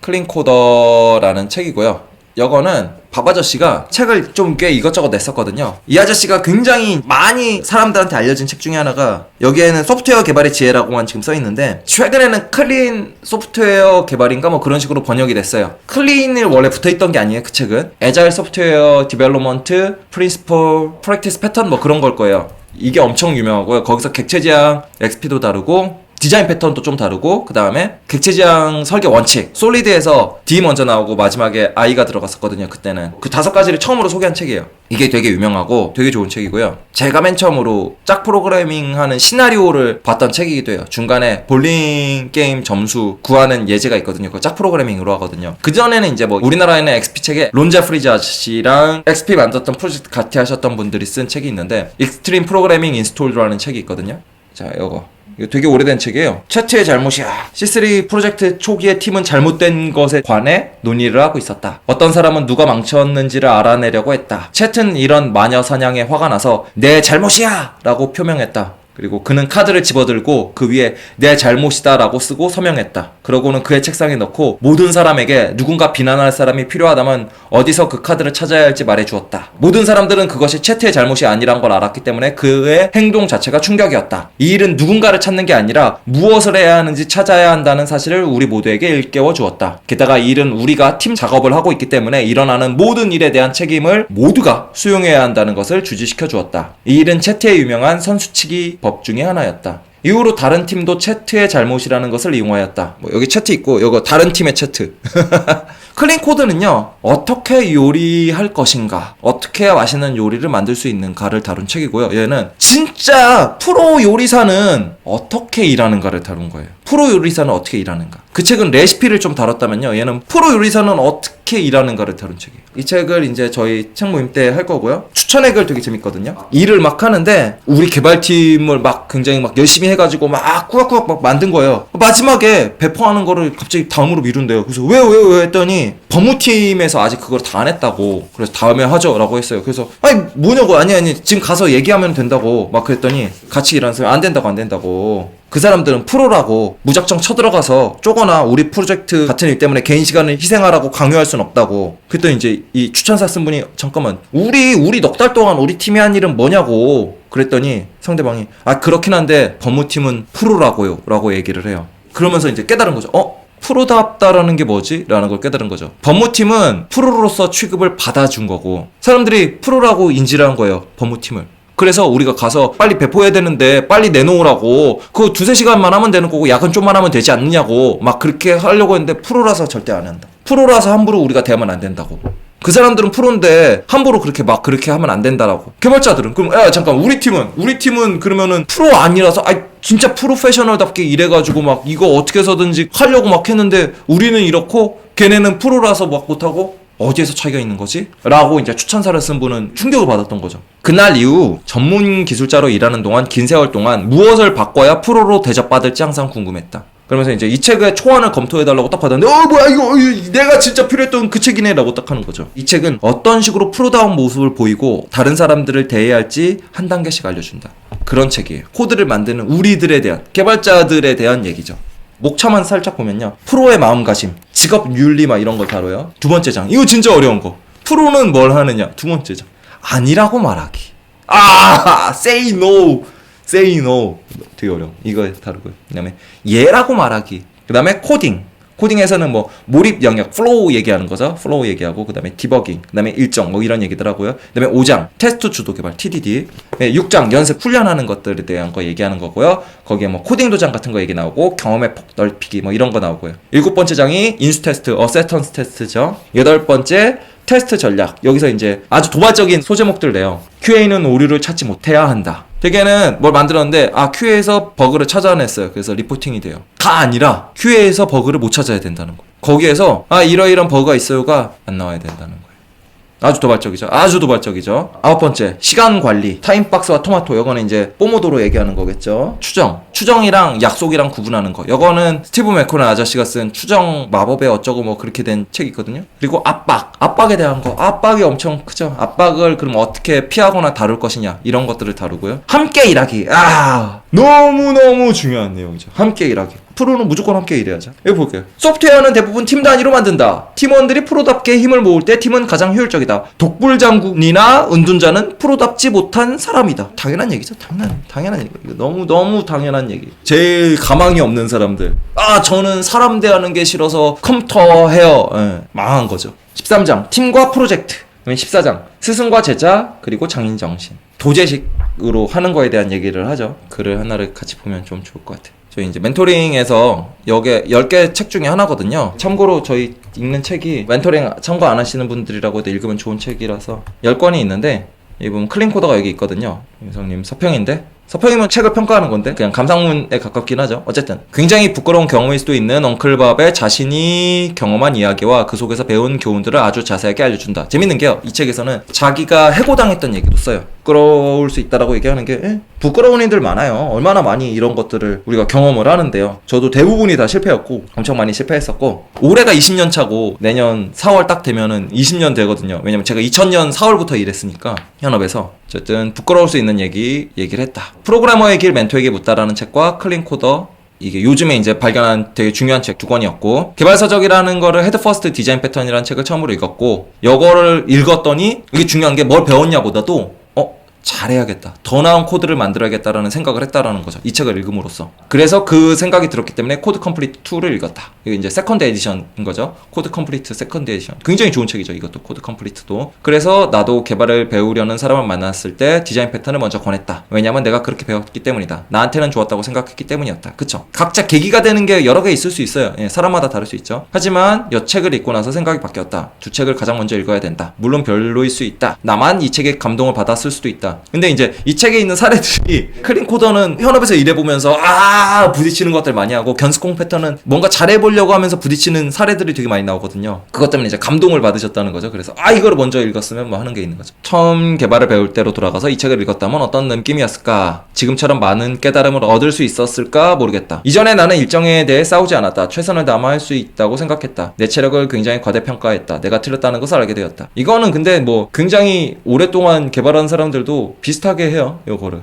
클린코더라는 책이고요. 이거는 밥 아저씨가 책을 좀 꽤 이것저것 냈었거든요. 이 아저씨가 굉장히 많이 사람들한테 알려진 책 중에 하나가, 여기에는 소프트웨어 개발의 지혜라고만 지금 써있는데, 최근에는 클린 소프트웨어 개발인가 뭐 그런 식으로 번역이 됐어요. 클린을 원래 붙어있던 게 아니에요, 그 책은. 애자일 소프트웨어 디벨롭먼트 프린시플 프랙티스 패턴 뭐 그런 걸 거예요. 이게 엄청 유명하고요. 거기서 객체지향 XP도 다루고 디자인 패턴도 좀 다르고, 그 다음에 객체지향 설계 원칙, 솔리드에서 D 먼저 나오고 마지막에 I가 들어갔었거든요. 그때는 그 5가지를 처음으로 소개한 책이에요. 이게 되게 유명하고 되게 좋은 책이고요. 제가 맨 처음으로 짝 프로그래밍 하는 시나리오를 봤던 책이기도 해요. 중간에 볼링 게임 점수 구하는 예제가 있거든요. 그거 짝 프로그래밍으로 하거든요. 그전에는 이제 뭐 우리나라에는 XP 책에 론 제프리즈 아저씨랑 XP 만들었던 프로젝트 같이 하셨던 분들이 쓴 책이 있는데, 익스트림 프로그래밍 인스톨드라는 책이 있거든요. 자, 이거 되게 오래된 책이에요. 채트의 잘못이야. C3 프로젝트 초기에 팀은 잘못된 것에 관해 논의를 하고 있었다. 어떤 사람은 누가 망쳤는지를 알아내려고 했다. 채트는 이런 마녀 사냥에 화가 나서 내 잘못이야! 라고 표명했다. 그리고 그는 카드를 집어들고 그 위에 내 잘못이다 라고 쓰고 서명했다. 그러고는 그의 책상에 넣고 모든 사람에게 누군가 비난할 사람이 필요하다면 어디서 그 카드를 찾아야 할지 말해주었다. 모든 사람들은 그것이 채트의 잘못이 아니란 걸 알았기 때문에 그의 행동 자체가 충격이었다. 이 일은 누군가를 찾는 게 아니라 무엇을 해야 하는지 찾아야 한다는 사실을 우리 모두에게 일깨워 주었다. 게다가 이 일은 우리가 팀 작업을 하고 있기 때문에 일어나는 모든 일에 대한 책임을 모두가 수용해야 한다는 것을 주지시켜 주었다. 이 일은 채트의 유명한 선수치기 법 중에 하나였다. 이후로 다른 팀도 채트의 잘못이라는 것을 이용하였다. 뭐 여기 채트 있고 이거 다른 팀의 채트. 클린 코드는요, 어떻게 요리할 것인가, 어떻게 해야 맛있는 요리를 만들 수 있는가를 다룬 책이고요. 얘는 진짜 프로 요리사는 어떻게 일하는가를 다룬 거예요. 프로 요리사는 어떻게 일하는가. 그 책은 레시피를 좀 다뤘다면요, 얘는 프로 요리사는 어떻게 일하는가를 다룬 책이에요. 이 책을 이제 저희 책 모임 때 할 거고요. 추천액을 되게 재밌거든요. 일을 막 하는데 우리 개발팀을 막 굉장히 막 열심히 해가지고 막 꾸역꾸역 막 만든 거예요. 마지막에 배포하는 거를 갑자기 다음으로 미룬대요. 그래서 왜요 했더니 법무팀에서 아직 그걸 다 안 했다고. 그래서 다음에 하죠 라고 했어요. 그래서 아니 뭐냐고. 아니 지금 가서 얘기하면 된다고 막 그랬더니 같이 일하는 사람이 안 된다고. 그 사람들은 프로라고 무작정 쳐들어가서 쪼거나 우리 프로젝트 같은 일 때문에 개인 시간을 희생하라고 강요할 순 없다고. 그랬더니 이제 이 추천사 쓴 분이 잠깐만 우리 넉 달 동안 우리 팀이 한 일은 뭐냐고 그랬더니 상대방이 그렇긴 한데 법무팀은 프로라고요 라고 얘기를 해요. 그러면서 이제 깨달은 거죠. 프로답다라는 게 뭐지? 라는 걸 깨달은 거죠. 법무팀은 프로로서 취급을 받아준 거고 사람들이 프로라고 인지를 한 거예요. 법무팀을. 그래서 우리가 가서 빨리 배포해야 되는데 빨리 내놓으라고, 그거 2-3시간만 하면 되는 거고 야근 좀만 하면 되지 않느냐고 막 그렇게 하려고 했는데 프로라서 절대 안 한다. 프로라서 함부로 우리가 대하면 안 된다고. 그 사람들은 프로인데 함부로 그렇게 하면 안 된다라고. 개발자들은 그럼 잠깐 우리 팀은 그러면은 프로 아니라서 진짜 프로페셔널답게 일해가지고 막 이거 어떻게 해서든지 하려고 막 했는데 우리는 이렇고 걔네는 프로라서 막 못하고 어디에서 차이가 있는 거지? 라고 이제 추천사를 쓴 분은 충격을 받았던 거죠. 그날 이후 전문 기술자로 일하는 동안 긴 세월 동안 무엇을 바꿔야 프로로 대접받을지 항상 궁금했다. 그러면서 이제 이 책의 초안을 검토해달라고 딱 받았는데 뭐야 이거 내가 진짜 필요했던 그 책이네 라고 딱 하는 거죠. 이 책은 어떤 식으로 프로다운 모습을 보이고 다른 사람들을 대해야 할지 한 단계씩 알려준다. 그런 책이에요. 코드를 만드는 우리들에 대한, 개발자들에 대한 얘기죠. 목차만 살짝 보면요, 프로의 마음가짐, 직업 윤리 막 이런 걸 다뤄요. 2번째 장, 이거 진짜 어려운 거. 프로는 뭘 하느냐. 2번째 장, 아니라고 말하기. say no 되게 어려워. 이거 다루고요. 그 다음에 예라고 말하기. 그 다음에 코딩에서는 뭐 몰입 영역, 플로우 얘기하는 거죠. 플로우 얘기하고, 그 다음에 디버깅, 그 다음에 일정 뭐 이런 얘기들 하고요. 그 다음에 5장 테스트 주도 개발 TDD, 6장 연습 훈련하는 것들에 대한 거 얘기하는 거고요. 거기에 뭐 코딩 도장 같은 거 얘기 나오고 경험의 폭 넓히기 뭐 이런 거 나오고요. 7번째 장이 인수 테스트, 어세턴스 테스트죠. 8번째 테스트 전략. 여기서 이제 아주 도발적인 소제목들 내요. QA는 오류를 찾지 못해야 한다. 대개는 뭘 만들었는데 QA에서 버그를 찾아냈어요. 그래서 리포팅이 돼요. 다 아니라 QA에서 버그를 못 찾아야 된다는 거예요. 거기에서 이러이런 버그가 있어요가 안 나와야 된다는 거예요. 아주 도발적이죠. 9번째 시간 관리, 타임박스와 토마토. 이거는 이제 뽀모도로 얘기하는 거겠죠. 추정, 추정이랑 약속이랑 구분하는 거. 이거는 스티브 맥코넌 아저씨가 쓴 추정 마법의 어쩌고 뭐 그렇게 된 책이 있거든요. 그리고 압박에 대한 거. 압박이 엄청 크죠. 압박을 그럼 어떻게 피하거나 다룰 것이냐 이런 것들을 다루고요. 함께 일하기. 너무너무 중요한 내용이죠. 함께 일하기. 프로는 무조건 함께 일해야죠. 여기 볼게요. 소프트웨어는 대부분 팀 단위로 만든다. 팀원들이 프로답게 힘을 모을 때 팀은 가장 효율적이다. 독불장군이나 은둔자는 프로답지 못한 사람이다. 당연한 얘기죠. 당연한 얘기. 이거 너무 당연한 얘기. 제일 가망이 없는 사람들. 저는 사람 대하는 게 싫어서 컴퓨터 해요. 망한 거죠. 13장 팀과 프로젝트. 14장 스승과 제자 그리고 장인정신. 도제식으로 하는 거에 대한 얘기를 하죠. 글을 하나를 같이 보면 좀 좋을 것 같아요. 저희 이제 멘토링에서 여기 10개 책 중에 하나거든요. 참고로 저희 읽는 책이 멘토링 참고 안 하시는 분들이라고 해도 읽으면 좋은 책이라서 10권이 있는데 이 보면 클린코더가 여기 있거든요. 윤성님 서평인데 서평이면 책을 평가하는 건데 그냥 감상문에 가깝긴 하죠. 어쨌든 굉장히 부끄러운 경험일 수도 있는 엉클밥의 자신이 경험한 이야기와 그 속에서 배운 교훈들을 아주 자세하게 알려준다. 재밌는 게요. 이 책에서는 자기가 해고당했던 얘기도 써요. 부끄러울 수 있다라고 얘기하는 게 부끄러운 일들 많아요. 얼마나 많이 이런 것들을 우리가 경험을 하는데요. 저도 대부분이 다 실패였고 엄청 많이 실패했었고 올해가 20년 차고 내년 4월 딱 되면은 20년 되거든요. 왜냐면 제가 2000년 4월부터 일했으니까 현업에서 어쨌든 부끄러울 수 있는 얘기를 했다. 프로그래머의 길 멘토에게 묻다라는 책과 클린코더 이게 요즘에 이제 발견한 되게 중요한 책 2권이었고 개발서적이라는 거를 헤드 퍼스트 디자인 패턴이라는 책을 처음으로 읽었고 이거를 읽었더니 이게 중요한 게 뭘 배웠냐보다도 잘해야겠다. 더 나은 코드를 만들어야겠다라는 생각을 했다라는 거죠. 이 책을 읽음으로써. 그래서 그 생각이 들었기 때문에 코드 컴플리트 2를 읽었다. 이게 이제 세컨드 에디션인 거죠. 코드 컴플리트 세컨드 에디션. 굉장히 좋은 책이죠. 이것도 코드 컴플리트도. 그래서 나도 개발을 배우려는 사람을 만났을 때 디자인 패턴을 먼저 권했다. 왜냐면 내가 그렇게 배웠기 때문이다. 나한테는 좋았다고 생각했기 때문이었다. 그쵸? 각자 계기가 되는 게 여러 개 있을 수 있어요. 사람마다 다를 수 있죠. 하지만 이 책을 읽고 나서 생각이 바뀌었다. 두 책을 가장 먼저 읽어야 된다. 물론 별로일 수 있다. 나만 이 책에 감동을 받았을 수도 있다. 근데 이제 이 책에 있는 사례들이 클린코더는 현업에서 일해보면서 부딪히는 것들 많이 하고 견스콩 패턴은 뭔가 잘해보려고 하면서 부딪히는 사례들이 되게 많이 나오거든요. 그것 때문에 이제 감동을 받으셨다는 거죠. 그래서 이거를 먼저 읽었으면 뭐 하는 게 있는 거죠. 처음 개발을 배울 때로 돌아가서 이 책을 읽었다면 어떤 느낌이었을까? 지금처럼 많은 깨달음을 얻을 수 있었을까 모르겠다. 이전에 나는 일정에 대해 싸우지 않았다. 최선을 다하며 할 수 있다고 생각했다. 내 체력을 굉장히 과대평가했다. 내가 틀렸다는 것을 알게 되었다. 이거는 근데 뭐 굉장히 오랫동안 개발한 사람들도 비슷하게 해요. 요거를.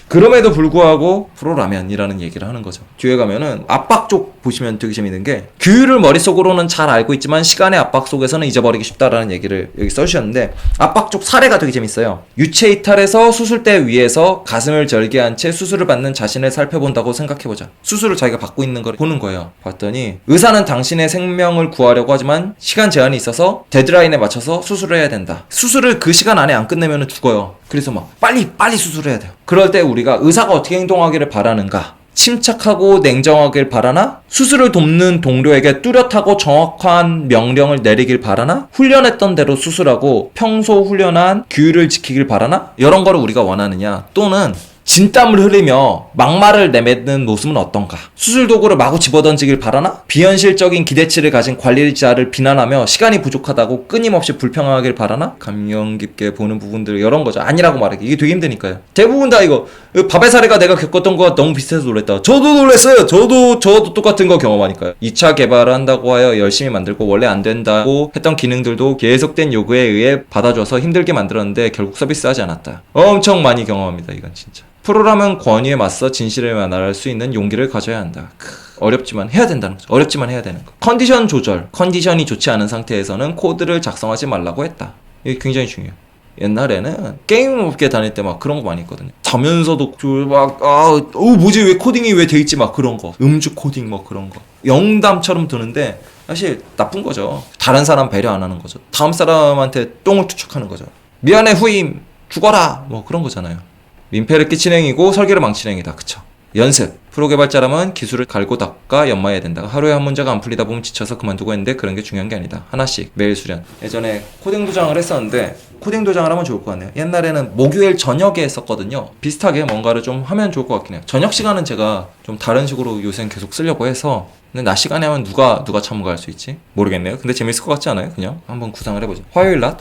그럼에도 불구하고 프로라면이라는 얘기를 하는 거죠. 뒤에 가면은 압박 쪽 보시면 되게 재밌는 게 규율을 머릿속으로는 잘 알고 있지만 시간의 압박 속에서는 잊어버리기 쉽다라는 얘기를 여기 써주셨는데 압박 쪽 사례가 되게 재밌어요. 유체 이탈에서 수술대 위에서 가슴을 절개한 채 수술을 받는 자신을 살펴본다고 생각해보자. 수술을 자기가 받고 있는 걸 보는 거예요. 봤더니 의사는 당신의 생명을 구하려고 하지만 시간 제한이 있어서 데드라인에 맞춰서 수술을 해야 된다. 수술을 그 시간 안에 안 끝내면 죽어요. 그래서 막 빨리 수술을 해야 돼요. 그럴 때 우리가 의사가 어떻게 행동하기를 바라는가? 침착하고 냉정하길 바라나? 수술을 돕는 동료에게 뚜렷하고 정확한 명령을 내리길 바라나? 훈련했던 대로 수술하고 평소 훈련한 규율을 지키길 바라나? 이런 거를 우리가 원하느냐? 또는 진땀을 흘리며 막말을 내뱉는 모습은 어떤가? 수술 도구를 마구 집어던지길 바라나? 비현실적인 기대치를 가진 관리자를 비난하며 시간이 부족하다고 끊임없이 불평하길 바라나? 감명 깊게 보는 부분들 이런 거죠. 아니라고 말하기. 이게 되게 힘드니까요. 대부분 다 이거 밥의 사례가 내가 겪었던 거와 너무 비슷해서 놀랬다. 저도 놀랬어요. 저도 똑같은 거 경험하니까요. 2차 개발을 한다고 하여 열심히 만들고 원래 안 된다고 했던 기능들도 계속된 요구에 의해 받아줘서 힘들게 만들었는데 결국 서비스하지 않았다. 엄청 많이 경험합니다. 이건 진짜. 프로라면 권위에 맞서 진실을 말할 수 있는 용기를 가져야 한다. 어렵지만 해야 된다는 거죠. 어렵지만 해야 되는 거. 컨디션 조절. 컨디션이 좋지 않은 상태에서는 코드를 작성하지 말라고 했다. 이게 굉장히 중요해요. 옛날에는 게임업계 다닐 때 막 그런 거 많이 했거든요. 자면서도 뭐지 왜 코딩이 왜 돼 있지 막 그런 거. 음주 코딩 뭐 그런 거. 영담처럼 드는데 사실 나쁜 거죠. 다른 사람 배려 안 하는 거죠. 다음 사람한테 똥을 투척하는 거죠. 미안해 후임 죽어라 뭐 그런 거잖아요. 민폐를 끼치는 행위고 설계를 망치는 행위다. 그쵸? 연습. 프로 개발자라면 기술을 갈고 닦아 연마해야 된다. 하루에 한 문제가 안 풀리다 보면 지쳐서 그만두고 했는데 그런 게 중요한 게 아니다. 하나씩 매일 수련. 예전에 코딩 도장을 했었는데 코딩 도장을 하면 좋을 것 같네요. 옛날에는 목요일 저녁에 했었거든요. 비슷하게 뭔가를 좀 하면 좋을 것 같긴 해요. 저녁 시간은 제가 좀 다른 식으로 요새는 계속 쓰려고 해서 근데 낮 시간에 하면 누가 참가할 수 있지? 모르겠네요. 근데 재밌을 것 같지 않아요? 그냥 한번 구상을 해보죠. 화요일 낮?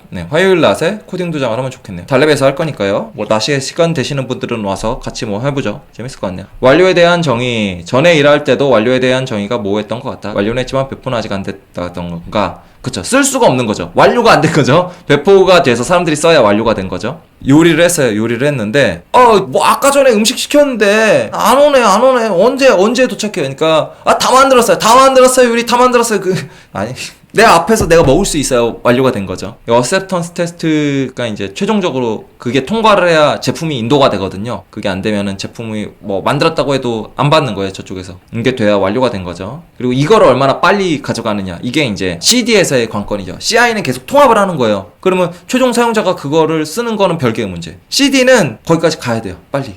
네, 화요일 낮에 코딩 도장을 하면 좋겠네요. 달랩에서 할 거니까요. 뭐 낮에 시간 되시는 분들은 와서 같이 뭐 해보죠. 재밌을 것 같네요. 완료에 대한 정의. 전에 일할 때도 완료에 대한 정의가 뭐였던 것 같다. 완료는 했지만 배포는 아직 안 됐다던 건가? 그쵸. 쓸 수가 없는 거죠. 완료가 안 된 거죠. 배포가 돼서 사람들이 써야 완료가 된 거죠. 요리를 했어요. 요리를 했는데 뭐 아까 전에 음식 시켰는데 안 오네. 언제 도착해요? 그러니까 다 만들었어요. 요리 다 만들었어요. 아니 내 앞에서 내가 먹을 수 있어야 완료가 된 거죠. 어셉턴스 테스트가 이제 최종적으로 그게 통과를 해야 제품이 인도가 되거든요. 그게 안 되면은 제품이 뭐 만들었다고 해도 안 받는 거예요. 저쪽에서. 이게 돼야 완료가 된 거죠. 그리고 이거를 얼마나 빨리 가져가느냐. 이게 이제 CD에서의 관건이죠. CI는 계속 통합을 하는 거예요. 그러면 최종 사용자가 그거를 쓰는 거는 별개의 문제. CD는 거기까지 가야 돼요.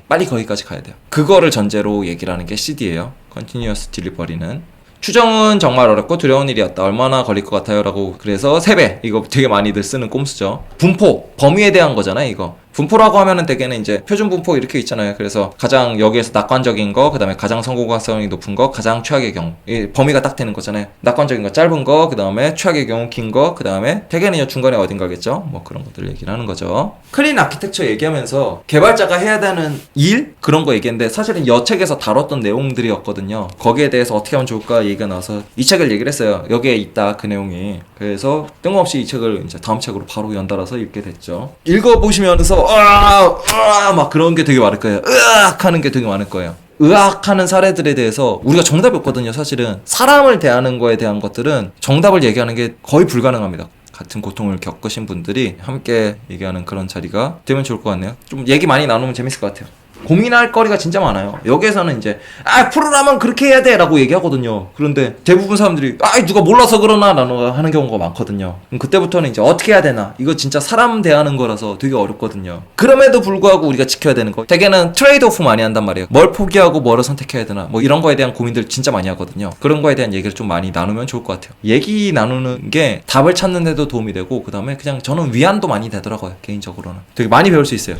빨리 거기까지 가야 돼요. 그거를 전제로 얘기를 하는 게 CD예요. Continuous Delivery는. 추정은 정말 어렵고 두려운 일이었다. 얼마나 걸릴 것 같아요? 라고. 그래서 3배. 이거 되게 많이들 쓰는 꼼수죠. 분포. 범위에 대한 거잖아요, 이거. 분포라고 하면은 대개는 이제 표준 분포 이렇게 있잖아요. 그래서 가장 여기에서 낙관적인 거, 그 다음에 가장 성공가성이 높은 거, 가장 최악의 경우. 이 범위가 딱 되는 거잖아요. 낙관적인 거 짧은 거, 그 다음에 최악의 경우 긴 거, 그 다음에 대개는 중간에 어딘가겠죠. 뭐 그런 것들 얘기를 하는 거죠. 클린 아키텍처 얘기하면서 개발자가 해야 되는 일? 그런 거 얘기했는데 사실은 여 책에서 다뤘던 내용들이었거든요. 거기에 대해서 어떻게 하면 좋을까 얘기가 나와서 이 책을 얘기를 했어요. 여기에 있다, 그 내용이. 그래서 뜬금없이 이 책을 이제 다음 책으로 바로 연달아서 읽게 됐죠. 읽어보시면서 막 그런 게 되게 많을 거예요. 으악 하는 게 되게 많을 거예요. 의학하는 사례들에 대해서 우리가 정답이 없거든요. 사실은 사람을 대하는 거에 대한 것들은 정답을 얘기하는 게 거의 불가능합니다. 같은 고통을 겪으신 분들이 함께 얘기하는 그런 자리가 되면 좋을 것 같네요. 좀 얘기 많이 나누면 재밌을 것 같아요. 고민할 거리가 진짜 많아요. 여기에서는 이제 프로라면 그렇게 해야 돼 라고 얘기하거든요. 그런데 대부분 사람들이 누가 몰라서 그러나 라고 하는 경우가 많거든요. 그럼 그때부터는 이제 어떻게 해야 되나, 이거 진짜 사람 대하는 거라서 되게 어렵거든요. 그럼에도 불구하고 우리가 지켜야 되는 거, 대개는 트레이드 오프 많이 한단 말이에요. 뭘 포기하고 뭐를 선택해야 되나, 뭐 이런 거에 대한 고민들 진짜 많이 하거든요. 그런 거에 대한 얘기를 좀 많이 나누면 좋을 것 같아요. 얘기 나누는 게 답을 찾는 데도 도움이 되고, 그 다음에 그냥 저는 위안도 많이 되더라고요. 개인적으로는 되게 많이 배울 수 있어요.